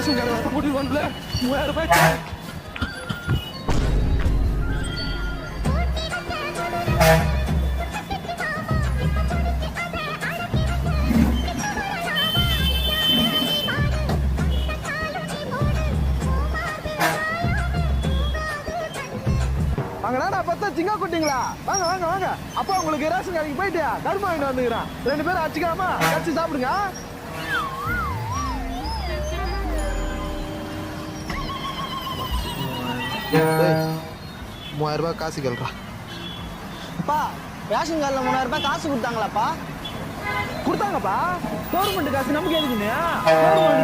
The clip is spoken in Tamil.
ரேஷன் கார்டு வர கூட்டிட்டு வரல 3000 ரூபாய். வாங்கடா பார்த்தா சிங்கா குட்டிங்களா வாங்க வாங்க வாங்க அப்பா உங்களுக்கு ரேஷன் கடைக்கு போயிட்டு கருமா வாங்கிட்டு வந்துக்கிறேன் 2 பேரும் அடிச்சுக்காம கடிச்சு சாப்பிடுங்க. டேய், 3000 ரூபாய் காசு கேள்றா. அப்பா ரேஷன் கார்டில் 3000 ரூபாய் காசு கொடுத்தாங்களாப்பா? கொடுத்தாங்கப்பா. கவர்மெண்ட் காசு நமக்கு எதுக்குன்னு கவர்மெண்ட்